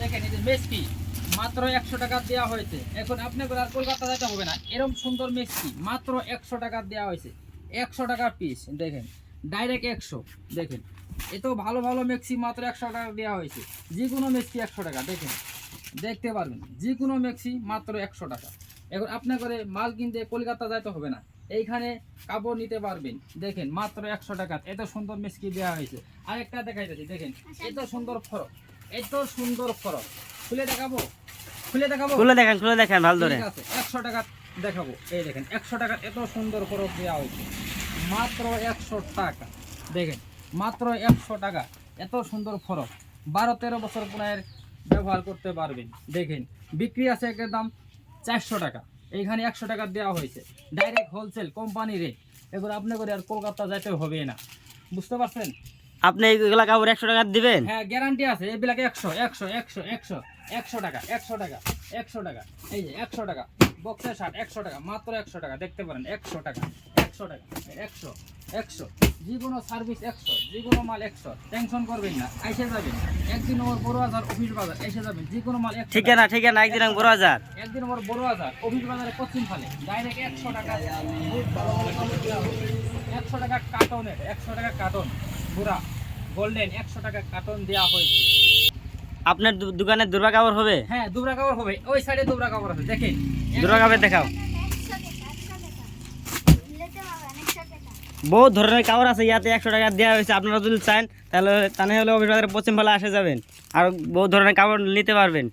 দেখেন এই যে মেসকি মাত্র 100 টাকা দেওয়া হয়েছে। এখন আপনাকে আর কলকাতা যেতে হবে না, এরকম সুন্দর মেসকি মাত্র 100 টাকা দেওয়া হয়েছে। 100 টাকা পিস দেখেন, ডাইরেক্ট 100। দেখেন এত ভালো ভালো মেক্সি মাত্র 100 টাকা দেওয়া হয়েছে। যে কোনো মেক্সি 100 টাকা, দেখেন দেখতে পারবেন যে কোনো মেক্সি মাত্র 100 টাকা। এখন আপনার করে মাল কিনতে কলকাতা যাইতে হবে না, এইখানে কাপড় নিতে পারবেন। দেখেন মাত্র 100 টাকা এত সুন্দর মেক্সি দেওয়া হয়েছে। আরেকটা দেখাইতেছি, দেখেন এত সুন্দর ফরক, এত সুন্দর ফরক। খুলে দেখাবো, খুলে দেখাবো, খুলে দেখেন ভালো ধরে। ঠিক আছে 100 টাকা দেখাবো। এই দেখেন 100 টাকা এত সুন্দর ফরক দেওয়া হয়েছে মাত্র 100 টাকা। দেখেন মাত্র 100 টাকা এত সুন্দর ফরক, 12-13 বছর পুনের ব্যবহার করতে পারবেন। দেখেন বিক্রি আছে একটা দাম 400 টাকা, এইখানে 100 টাকা দেওয়া হয়েছে, ডাইরেক্ট হোলসেল কোম্পানি রেট। এগুলো আপনি করে আর কলকাতা যাইতে হবে না, বুঝতে পারছেন? আপনি এইগুলা কাপড় 100 টাকা দিবেন? হ্যাঁ গ্যারান্টি আছে, এগুলাকে 100 100 100 100 100 টাকা 100 টাকা 100 টাকা। এই যে 100 টাকা বক্সের শার্ট 100 টাকা, মাত্র 100 টাকা। দেখতে পারেন 100 টাকা 100 টাকা 100 100। যে কোনো সার্ভিস 100, যে কোনো মাল 100। টেনশন করবেন না, এসে যাবেন একদিন ওর বড় বাজার অফিস বাজার এসে যাবেন, যে কোনো মাল 100 ঠিকানা একদিন বড় বাজার, একদিন ওর বড় বাজার অফিস বাজারে পশ্চিম ফালে ডাইরেক্ট 100 টাকা। খুব ভালো ভালো কাপড় দেওয়া হবে। 100 টাকা কার্টনের, 100 টাকা কার্টন পুরা গোল্ডেন 100 টাকা কার্টন দেওয়া হয়েছে। আপনার দোকানে দুর্বা কাপড় হবে? হ্যাঁ দুবরা কাপড় হবে, ওই সাইডে দুবরা কাপড় আছে। দেখেন দুর্বা কাপড় দেখাও। বহুত ধরনের কাপড় আছে, ইয়াতে 100 টাকা দেওয়া হয়েছে। আপনারা যদি চান তাহলে অফিস বাজারে পশ্চিম ফালে আসে যাবেন আর বহুত ধরনের কাপড় নিতে পারবেন।